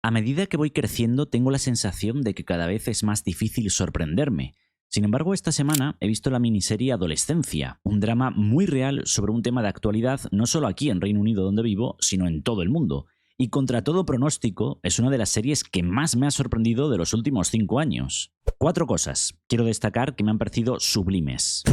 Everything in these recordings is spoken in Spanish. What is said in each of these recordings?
A medida que voy creciendo, tengo la sensación de que cada vez es más difícil sorprenderme. Sin embargo, esta semana he visto la miniserie Adolescencia, un drama muy real sobre un tema de actualidad no solo aquí en Reino Unido donde vivo, sino en todo el mundo. Y contra todo pronóstico, es una de las series que más me ha sorprendido de los últimos 5 años. 4 cosas quiero destacar que me han parecido sublimes.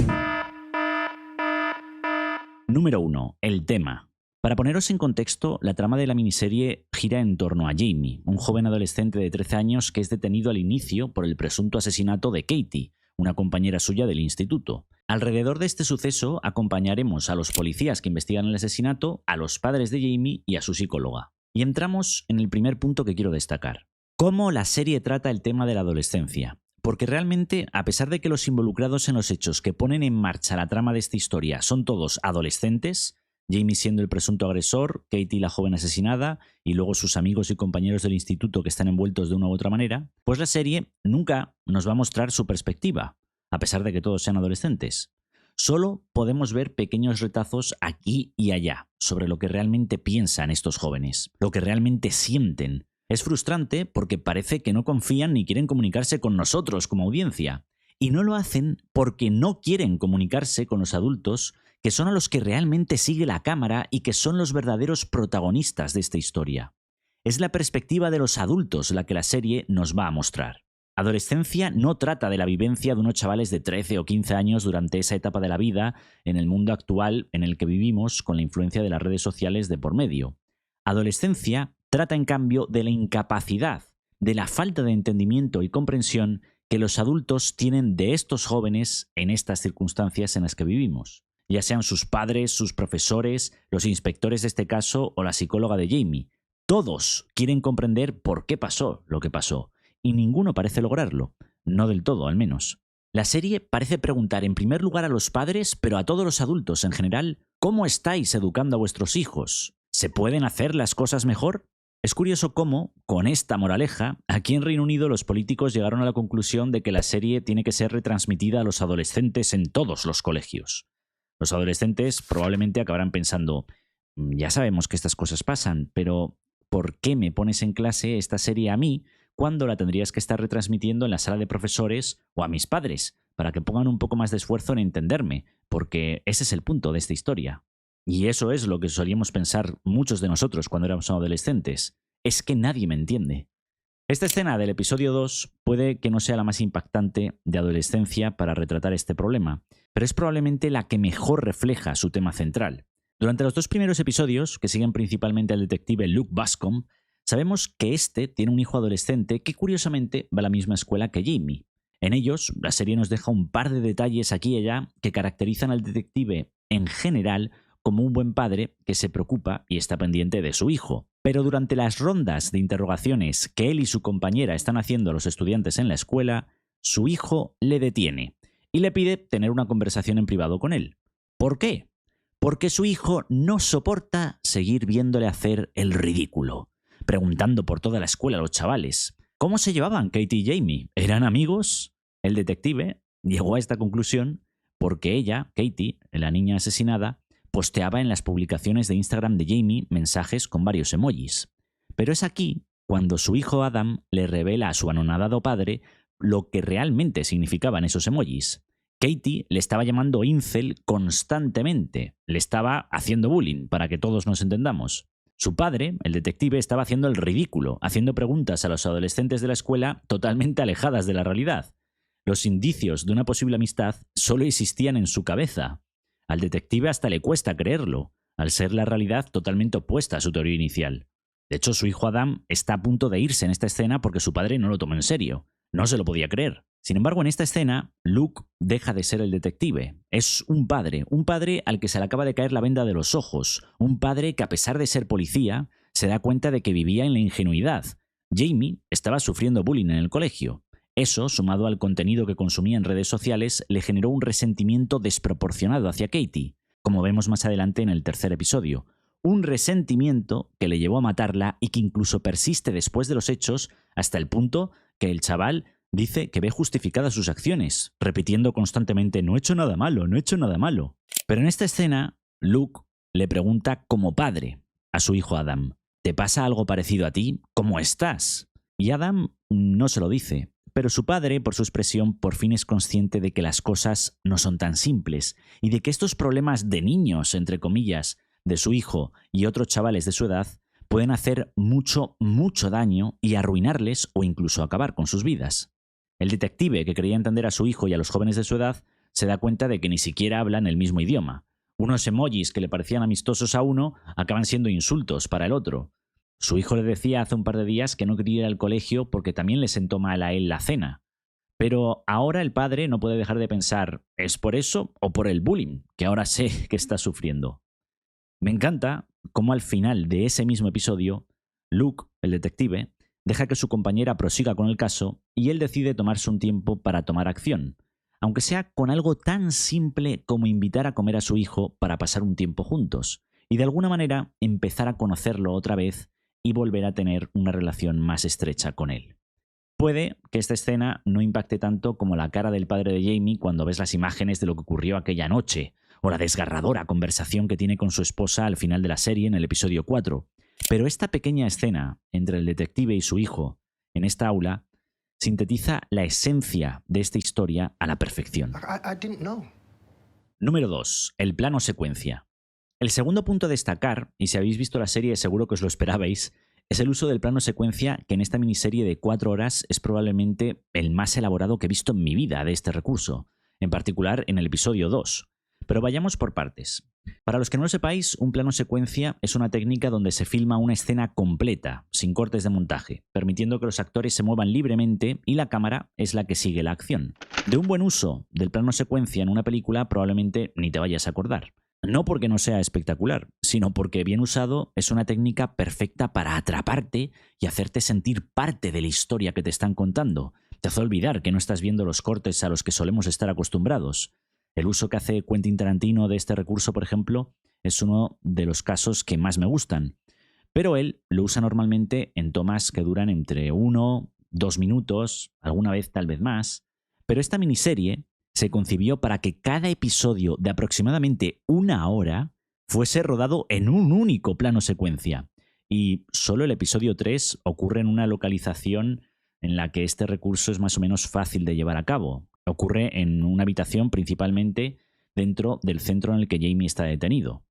Número 1. El tema. Para poneros en contexto, la trama de la miniserie gira en torno a Jamie, un joven adolescente de 13 años que es detenido al inicio por el presunto asesinato de Katie, una compañera suya del instituto. Alrededor de este suceso acompañaremos a los policías que investigan el asesinato, a los padres de Jamie y a su psicóloga. Y entramos en el primer punto que quiero destacar. ¿Cómo la serie trata el tema de la adolescencia? Porque realmente, a pesar de que los involucrados en los hechos que ponen en marcha la trama de esta historia son todos adolescentes, Jamie siendo el presunto agresor, Katie la joven asesinada y luego sus amigos y compañeros del instituto que están envueltos de una u otra manera, pues la serie nunca nos va a mostrar su perspectiva, a pesar de que todos sean adolescentes. Solo podemos ver pequeños retazos aquí y allá sobre lo que realmente piensan estos jóvenes, lo que realmente sienten. Es frustrante porque parece que no confían ni quieren comunicarse con nosotros como audiencia. Y no lo hacen porque no quieren comunicarse con los adultos, que son a los que realmente sigue la cámara y que son los verdaderos protagonistas de esta historia. Es la perspectiva de los adultos la que la serie nos va a mostrar. Adolescencia no trata de la vivencia de unos chavales de 13 o 15 años durante esa etapa de la vida en el mundo actual en el que vivimos con la influencia de las redes sociales de por medio. Adolescencia trata en cambio de la incapacidad, de la falta de entendimiento y comprensión que los adultos tienen de estos jóvenes en estas circunstancias en las que vivimos, ya sean sus padres, sus profesores, los inspectores de este caso o la psicóloga de Jamie. Todos quieren comprender por qué pasó lo que pasó, y ninguno parece lograrlo, no del todo al menos. La serie parece preguntar en primer lugar a los padres, pero a todos los adultos en general, ¿cómo estáis educando a vuestros hijos? ¿Se pueden hacer las cosas mejor? Es curioso cómo, con esta moraleja, aquí en Reino Unido los políticos llegaron a la conclusión de que la serie tiene que ser retransmitida a los adolescentes en todos los colegios. Los adolescentes probablemente acabarán pensando, ya sabemos que estas cosas pasan, pero ¿por qué me pones en clase esta serie a mí cuando la tendrías que estar retransmitiendo en la sala de profesores o a mis padres, para que pongan un poco más de esfuerzo en entenderme? Porque ese es el punto de esta historia. Y eso es lo que solíamos pensar muchos de nosotros cuando éramos adolescentes. Es que nadie me entiende. Esta escena del episodio 2 puede que no sea la más impactante de adolescencia para retratar este problema, pero es probablemente la que mejor refleja su tema central. Durante los 2 primeros episodios, que siguen principalmente al detective Luke Bascom, sabemos que este tiene un hijo adolescente que curiosamente va a la misma escuela que Jamie. En ellos, la serie nos deja un par de detalles aquí y allá que caracterizan al detective en general como un buen padre que se preocupa y está pendiente de su hijo. Pero durante las rondas de interrogaciones que él y su compañera están haciendo a los estudiantes en la escuela, su hijo le detiene y le pide tener una conversación en privado con él. ¿Por qué? Porque su hijo no soporta seguir viéndole hacer el ridículo, preguntando por toda la escuela a los chavales. ¿Cómo se llevaban Katie y Jamie? ¿Eran amigos? El detective llegó a esta conclusión porque ella, Katie, la niña asesinada, posteaba en las publicaciones de Instagram de Jamie mensajes con varios emojis. Pero es aquí cuando su hijo Adam le revela a su anonadado padre lo que realmente significaban esos emojis. Katie le estaba llamando incel constantemente, le estaba haciendo bullying, para que todos nos entendamos. Su padre, el detective, estaba haciendo el ridículo, haciendo preguntas a los adolescentes de la escuela totalmente alejadas de la realidad. Los indicios de una posible amistad solo existían en su cabeza. Al detective hasta le cuesta creerlo, al ser la realidad totalmente opuesta a su teoría inicial. De hecho, su hijo Adam está a punto de irse en esta escena porque su padre no lo tomó en serio. No se lo podía creer. Sin embargo, en esta escena, Luke deja de ser el detective. Es un padre al que se le acaba de caer la venda de los ojos. Un padre que, a pesar de ser policía, se da cuenta de que vivía en la ingenuidad. Jamie estaba sufriendo bullying en el colegio. Eso, sumado al contenido que consumía en redes sociales, le generó un resentimiento desproporcionado hacia Katie, como vemos más adelante en el tercer episodio. Un resentimiento que le llevó a matarla y que incluso persiste después de los hechos hasta el punto que el chaval dice que ve justificadas sus acciones, repitiendo constantemente «no he hecho nada malo, no he hecho nada malo». Pero en esta escena, Luke le pregunta como padre a su hijo Adam ¿te pasa algo parecido a ti? ¿Cómo estás? Y Adam no se lo dice, pero su padre, por su expresión, por fin es consciente de que las cosas no son tan simples y de que estos problemas de niños, entre comillas, de su hijo y otros chavales de su edad, pueden hacer mucho, mucho daño y arruinarles o incluso acabar con sus vidas. El detective, que creía entender a su hijo y a los jóvenes de su edad, se da cuenta de que ni siquiera hablan el mismo idioma. Unos emojis que le parecían amistosos a uno acaban siendo insultos para el otro. Su hijo le decía hace un par de días que no quería ir al colegio porque también le sentó mal a él la cena. Pero ahora el padre no puede dejar de pensar, ¿es por eso o por el bullying que ahora sé que está sufriendo? Me encanta cómo al final de ese mismo episodio, Luke, el detective, deja que su compañera prosiga con el caso y él decide tomarse un tiempo para tomar acción, aunque sea con algo tan simple como invitar a comer a su hijo para pasar un tiempo juntos y de alguna manera empezar a conocerlo otra vez y volver a tener una relación más estrecha con él. Puede que esta escena no impacte tanto como la cara del padre de Jamie cuando ves las imágenes de lo que ocurrió aquella noche, o la desgarradora conversación que tiene con su esposa al final de la serie en el episodio 4. Pero esta pequeña escena entre el detective y su hijo en esta aula sintetiza la esencia de esta historia a la perfección. Número 2. El plano secuencia. El segundo punto a destacar, y si habéis visto la serie seguro que os lo esperabais, es el uso del plano secuencia, que en esta miniserie de 4 horas es probablemente el más elaborado que he visto en mi vida de este recurso, en particular en el episodio 2. Pero vayamos por partes. Para los que no lo sepáis, un plano secuencia es una técnica donde se filma una escena completa, sin cortes de montaje, permitiendo que los actores se muevan libremente y la cámara es la que sigue la acción. De un buen uso del plano secuencia en una película probablemente ni te vayas a acordar. No porque no sea espectacular, sino porque bien usado es una técnica perfecta para atraparte y hacerte sentir parte de la historia que te están contando. Te hace olvidar que no estás viendo los cortes a los que solemos estar acostumbrados. El uso que hace Quentin Tarantino de este recurso, por ejemplo, es uno de los casos que más me gustan. Pero él lo usa normalmente en tomas que duran entre 1, 2 minutos, alguna vez tal vez más. Pero esta miniserie se concibió para que cada episodio de aproximadamente 1 hora fuese rodado en un único plano secuencia. Y solo el episodio 3 ocurre en una localización en la que este recurso es más o menos fácil de llevar a cabo. Ocurre en una habitación principalmente dentro del centro en el que Jamie está detenido.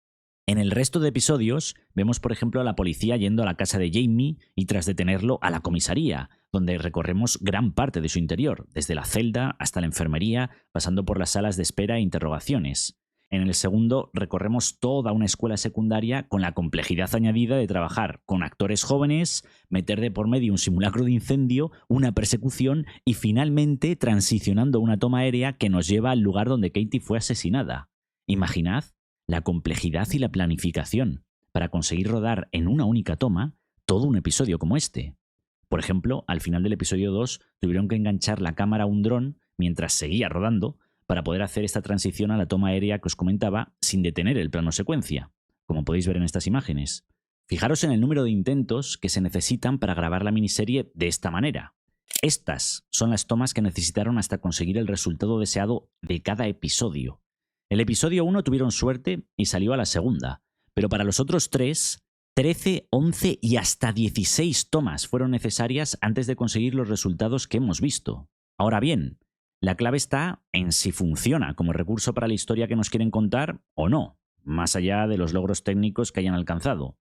En el resto de episodios vemos, por ejemplo, a la policía yendo a la casa de Jamie y tras detenerlo a la comisaría, donde recorremos gran parte de su interior, desde la celda hasta la enfermería, pasando por las salas de espera e interrogaciones. En el segundo recorremos toda una escuela secundaria con la complejidad añadida de trabajar con actores jóvenes, meter de por medio un simulacro de incendio, una persecución y finalmente transicionando una toma aérea que nos lleva al lugar donde Katie fue asesinada. Imaginad la complejidad y la planificación para conseguir rodar en una única toma todo un episodio como este. Por ejemplo, al final del episodio 2 tuvieron que enganchar la cámara a un dron mientras seguía rodando para poder hacer esta transición a la toma aérea que os comentaba sin detener el plano secuencia, como podéis ver en estas imágenes. Fijaros en el número de intentos que se necesitan para grabar la miniserie de esta manera. Estas son las tomas que necesitaron hasta conseguir el resultado deseado de cada episodio. El episodio 1 tuvieron suerte y salió a la segunda, pero para los otros 3, 13, 11 y hasta 16 tomas fueron necesarias antes de conseguir los resultados que hemos visto. Ahora bien, la clave está en si funciona como recurso para la historia que nos quieren contar o no, más allá de los logros técnicos que hayan alcanzado.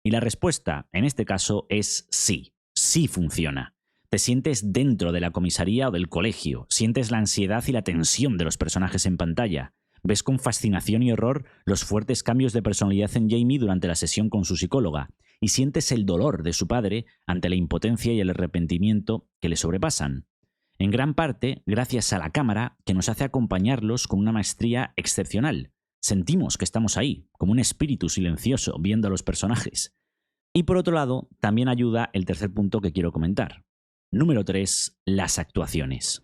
Y la respuesta, en este caso, es sí, sí funciona. Te sientes dentro de la comisaría o del colegio, sientes la ansiedad y la tensión de los personajes en pantalla. Ves con fascinación y horror los fuertes cambios de personalidad en Jamie durante la sesión con su psicóloga y sientes el dolor de su padre ante la impotencia y el arrepentimiento que le sobrepasan. En gran parte, gracias a la cámara que nos hace acompañarlos con una maestría excepcional. Sentimos que estamos ahí, como un espíritu silencioso viendo a los personajes. Y por otro lado, también ayuda el tercer punto que quiero comentar. Número 3, las actuaciones.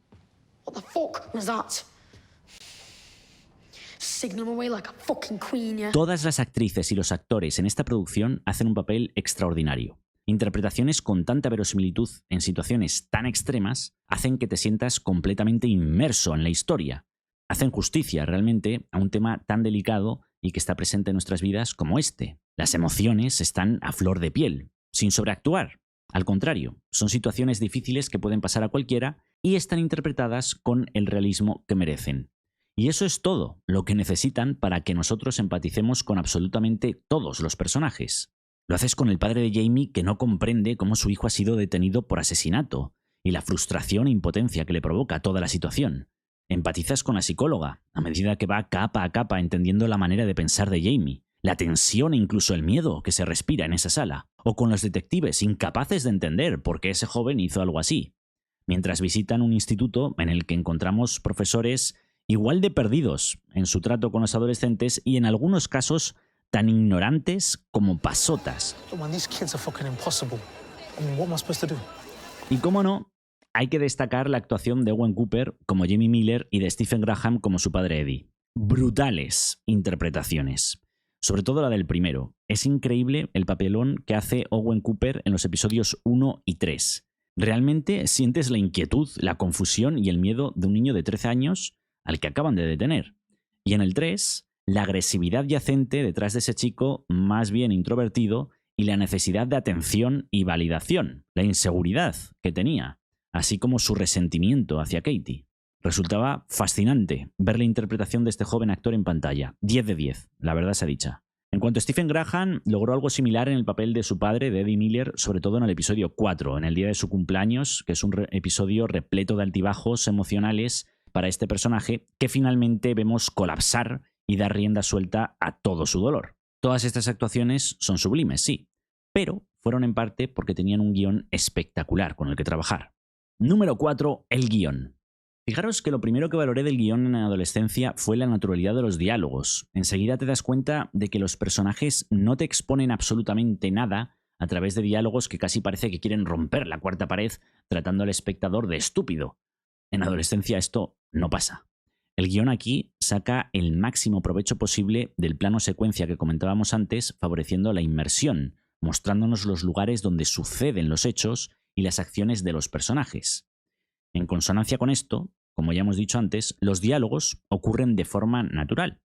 What the fuck was that? Signal away like a fucking queen, yeah. Todas las actrices y los actores en esta producción hacen un papel extraordinario. Interpretaciones con tanta verosimilitud en situaciones tan extremas hacen que te sientas completamente inmerso en la historia. Hacen justicia realmente a un tema tan delicado y que está presente en nuestras vidas como este. Las emociones están a flor de piel sin sobreactuar. Al contrario, son situaciones difíciles que pueden pasar a cualquiera y están interpretadas con el realismo que merecen. Y eso es todo lo que necesitan para que nosotros empaticemos con absolutamente todos los personajes. Lo haces con el padre de Jamie, que no comprende cómo su hijo ha sido detenido por asesinato y la frustración e impotencia que le provoca toda la situación. Empatizas con la psicóloga a medida que va capa a capa entendiendo la manera de pensar de Jamie, la tensión e incluso el miedo que se respira en esa sala, o con los detectives incapaces de entender por qué ese joven hizo algo así, mientras visitan un instituto en el que encontramos profesores igual de perdidos en su trato con los adolescentes y en algunos casos tan ignorantes como pasotas. Y cómo no, hay que destacar la actuación de Owen Cooper como Jamie Miller y de Stephen Graham como su padre Eddie. Brutales interpretaciones. Sobre todo la del primero. Es increíble el papelón que hace Owen Cooper en los episodios 1 y 3. Realmente sientes la inquietud, la confusión y el miedo de un niño de 13 años al que acaban de detener. Y en el 3, la agresividad yacente detrás de ese chico más bien introvertido y la necesidad de atención y validación, la inseguridad que tenía, así como su resentimiento hacia Katie. Resultaba fascinante ver la interpretación de este joven actor en pantalla. 10 de 10, la verdad sea dicha. En cuanto a Stephen Graham, logró algo similar en el papel de su padre, de Eddie Miller, sobre todo en el episodio 4, en el día de su cumpleaños, que es un episodio repleto de altibajos emocionales para este personaje, que finalmente vemos colapsar y dar rienda suelta a todo su dolor. Todas estas actuaciones son sublimes, sí, pero fueron en parte porque tenían un guión espectacular con el que trabajar. Número 4. El guión. Fijaros que lo primero que valoré del guión en la adolescencia fue la naturalidad de los diálogos. Enseguida te das cuenta de que los personajes no te exponen absolutamente nada a través de diálogos que casi parece que quieren romper la cuarta pared tratando al espectador de estúpido. En adolescencia esto no pasa. El guión aquí saca el máximo provecho posible del plano secuencia que comentábamos antes, favoreciendo la inmersión, mostrándonos los lugares donde suceden los hechos y las acciones de los personajes. En consonancia con esto, como ya hemos dicho antes, los diálogos ocurren de forma natural,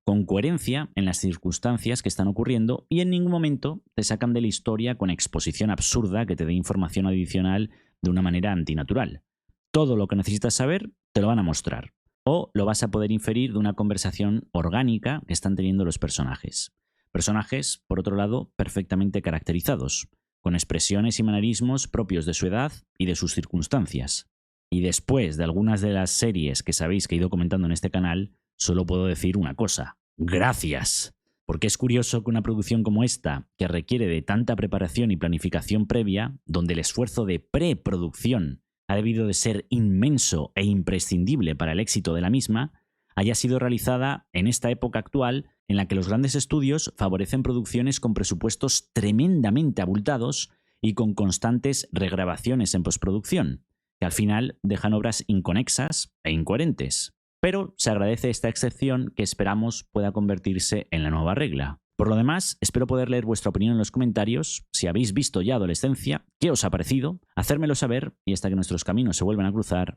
con coherencia en las circunstancias que están ocurriendo y en ningún momento te sacan de la historia con exposición absurda que te dé información adicional de una manera antinatural. Todo lo que necesitas saber te lo van a mostrar, o lo vas a poder inferir de una conversación orgánica que están teniendo los personajes. Personajes, por otro lado, perfectamente caracterizados, con expresiones y manerismos propios de su edad y de sus circunstancias. Y después de algunas de las series que sabéis que he ido comentando en este canal, solo puedo decir una cosa: ¡gracias! Porque es curioso que una producción como esta, que requiere de tanta preparación y planificación previa, donde el esfuerzo de preproducción ha debido de ser inmenso e imprescindible para el éxito de la misma, haya sido realizada en esta época actual en la que los grandes estudios favorecen producciones con presupuestos tremendamente abultados y con constantes regrabaciones en postproducción, que al final dejan obras inconexas e incoherentes. Pero se agradece esta excepción que esperamos pueda convertirse en la nueva regla. Por lo demás, espero poder leer vuestra opinión en los comentarios. Si habéis visto ya Adolescencia, ¿qué os ha parecido? Hacérmelo saber y hasta que nuestros caminos se vuelvan a cruzar.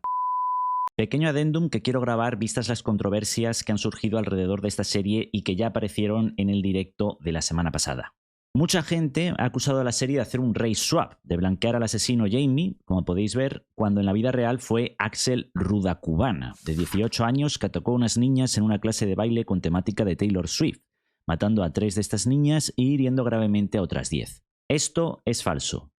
Pequeño adendum que quiero grabar vistas las controversias que han surgido alrededor de esta serie y que ya aparecieron en el directo de la semana pasada. Mucha gente ha acusado a la serie de hacer un race swap, de blanquear al asesino Jamie, como podéis ver, cuando en la vida real fue Axel Rudakubana, de 18 años, que atacó a unas niñas en una clase de baile con temática de Taylor Swift, matando a 3 de estas niñas y hiriendo gravemente a otras 10. Esto es falso.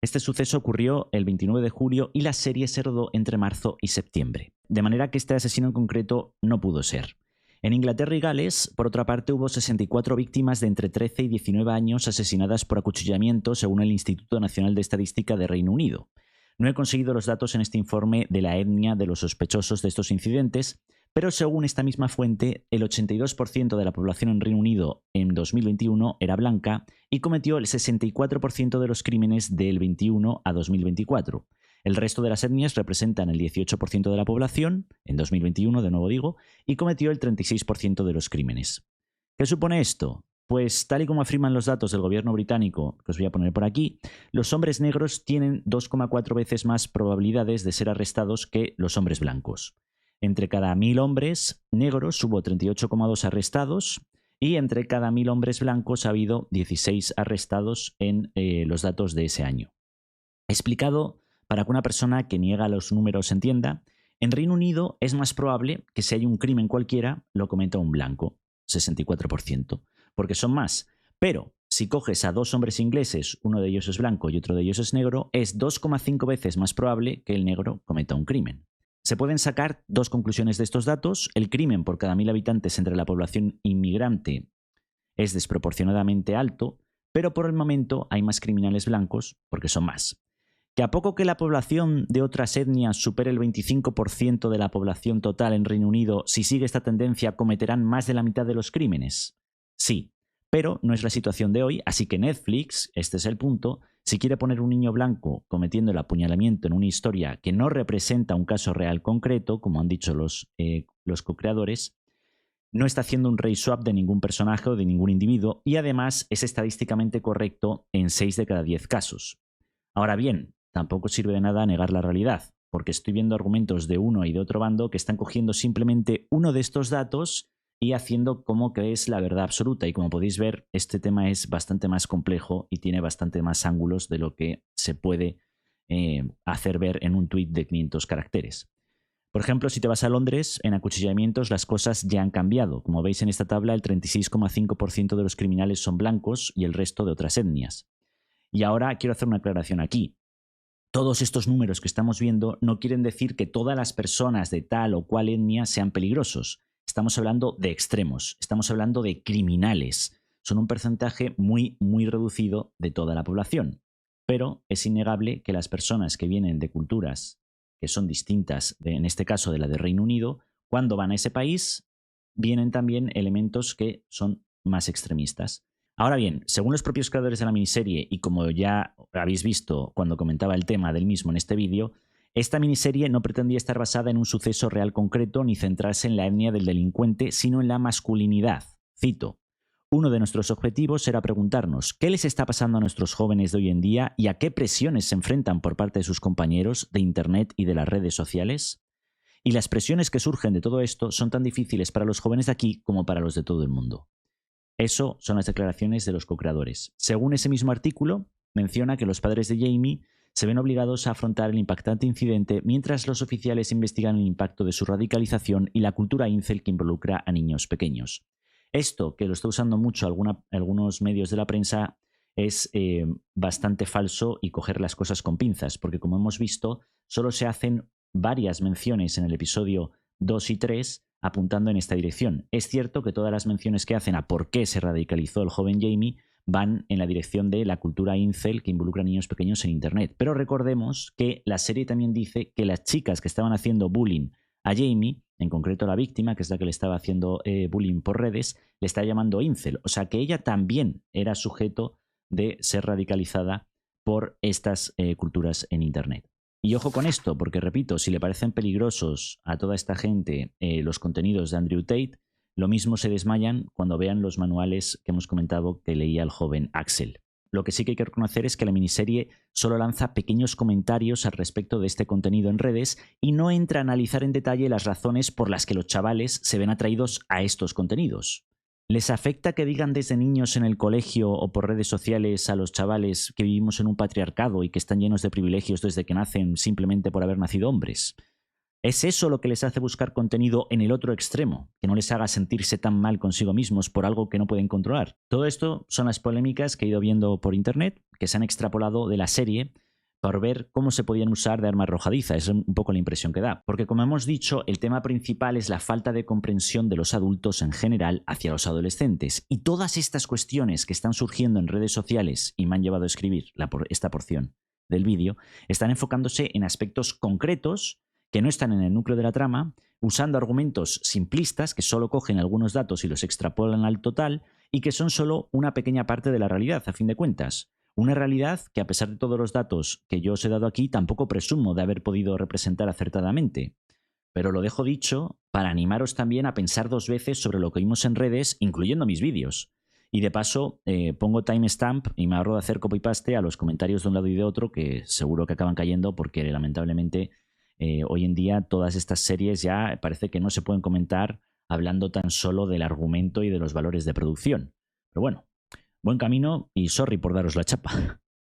Este suceso ocurrió el 29 de julio y la serie se rodó entre marzo y septiembre, de manera que este asesino en concreto no pudo ser. En Inglaterra y Gales, por otra parte, hubo 64 víctimas de entre 13 y 19 años asesinadas por acuchillamiento, según el Instituto Nacional de Estadística de Reino Unido. No he conseguido los datos en este informe de la etnia de los sospechosos de estos incidentes, pero según esta misma fuente, el 82% de la población en Reino Unido en 2021 era blanca y cometió el 64% de los crímenes del 21 a 2024. El resto de las etnias representan el 18% de la población, en 2021, de nuevo digo, y cometió el 36% de los crímenes. ¿Qué supone esto? Pues tal y como afirman los datos del gobierno británico, que os voy a poner por aquí, los hombres negros tienen 2,4 veces más probabilidades de ser arrestados que los hombres blancos. Entre cada 1000 hombres negros hubo 38,2 arrestados, y entre cada 1000 hombres blancos ha habido 16 arrestados en los datos de ese año. Explicado para que una persona que niega los números entienda, en Reino Unido es más probable que si hay un crimen cualquiera lo cometa un blanco, 64%, porque son más. Pero si coges a 2 hombres ingleses, uno de ellos es blanco y otro de ellos es negro, es 2,5 veces más probable que el negro cometa un crimen. Se pueden sacar 2 conclusiones de estos datos. El crimen por cada 1000 habitantes entre la población inmigrante es desproporcionadamente alto, pero por el momento hay más criminales blancos porque son más. ¿Que a poco que la población de otras etnias supere el 25% de la población total en Reino Unido, si sigue esta tendencia cometerán más de la mitad de los crímenes? Sí, pero no es la situación de hoy, así que Netflix, este es el punto, si quiere poner un niño blanco cometiendo el apuñalamiento en una historia que no representa un caso real concreto, como han dicho los co-creadores, no está haciendo un race swap de ningún personaje o de ningún individuo y además es estadísticamente correcto en 6 de cada 10 casos. Ahora bien, tampoco sirve de nada negar la realidad, porque estoy viendo argumentos de uno y de otro bando que están cogiendo simplemente uno de estos datos y haciendo como que es la verdad absoluta. Y como podéis ver, este tema es bastante más complejo y tiene bastante más ángulos de lo que se puede hacer ver en un tuit de 500 caracteres. Por ejemplo, si te vas a Londres, en acuchillamientos las cosas ya han cambiado. Como veis en esta tabla, el 36,5% de los criminales son blancos y el resto de otras etnias. Y ahora quiero hacer una aclaración aquí. Todos estos números que estamos viendo no quieren decir que todas las personas de tal o cual etnia sean peligrosos. Estamos hablando de extremos, estamos hablando de criminales. Son un porcentaje muy, muy reducido de toda la población. Pero es innegable que las personas que vienen de culturas que son distintas, en este caso de la de Reino Unido, cuando van a ese país, vienen también elementos que son más extremistas. Ahora bien, según los propios creadores de la miniserie, y como ya habéis visto cuando comentaba el tema del mismo en este vídeo, esta miniserie no pretendía estar basada en un suceso real concreto ni centrarse en la etnia del delincuente, sino en la masculinidad. Cito: uno de nuestros objetivos era preguntarnos qué les está pasando a nuestros jóvenes de hoy en día y a qué presiones se enfrentan por parte de sus compañeros de Internet y de las redes sociales. Y las presiones que surgen de todo esto son tan difíciles para los jóvenes de aquí como para los de todo el mundo. Eso son las declaraciones de los co-creadores. Según ese mismo artículo, menciona que los padres de Jamie se ven obligados a afrontar el impactante incidente mientras los oficiales investigan el impacto de su radicalización y la cultura incel que involucra a niños pequeños. Esto, que lo está usando mucho algunos medios de la prensa, es bastante falso y coger las cosas con pinzas, porque como hemos visto, solo se hacen varias menciones en el episodio 2 y 3 apuntando en esta dirección. Es cierto que todas las menciones que hacen a por qué se radicalizó el joven Jamie van en la dirección de la cultura incel que involucra a niños pequeños en Internet. Pero recordemos que la serie también dice que las chicas que estaban haciendo bullying a Jamie, en concreto la víctima, que es la que le estaba haciendo bullying por redes, le está llamando incel. O sea que ella también era sujeto de ser radicalizada por estas culturas en Internet. Y ojo con esto, porque repito, si le parecen peligrosos a toda esta gente los contenidos de Andrew Tate, lo mismo se desmayan cuando vean los manuales que hemos comentado que leía el joven Axel. Lo que sí que hay que reconocer es que la miniserie solo lanza pequeños comentarios al respecto de este contenido en redes y no entra a analizar en detalle las razones por las que los chavales se ven atraídos a estos contenidos. ¿Les afecta que digan desde niños en el colegio o por redes sociales a los chavales que vivimos en un patriarcado y que están llenos de privilegios desde que nacen simplemente por haber nacido hombres? ¿Es eso lo que les hace buscar contenido en el otro extremo, que no les haga sentirse tan mal consigo mismos por algo que no pueden controlar? Todo esto son las polémicas que he ido viendo por internet, que se han extrapolado de la serie por ver cómo se podían usar de arma arrojadiza. Es un poco la impresión que da. Porque como hemos dicho, el tema principal es la falta de comprensión de los adultos en general hacia los adolescentes. Y todas estas cuestiones que están surgiendo en redes sociales y me han llevado a escribir esta porción del vídeo, están enfocándose en aspectos concretos que no están en el núcleo de la trama, usando argumentos simplistas que solo cogen algunos datos y los extrapolan al total y que son solo una pequeña parte de la realidad, a fin de cuentas. Una realidad que, a pesar de todos los datos que yo os he dado aquí, tampoco presumo de haber podido representar acertadamente. Pero lo dejo dicho para animaros también a pensar 2 veces sobre lo que vimos en redes, incluyendo mis vídeos. Y de paso, pongo timestamp y me ahorro de hacer copy-paste a los comentarios de un lado y de otro, que seguro que acaban cayendo porque lamentablemente hoy en día todas estas series ya parece que no se pueden comentar hablando tan solo del argumento y de los valores de producción. Pero bueno, buen camino y sorry por daros la chapa.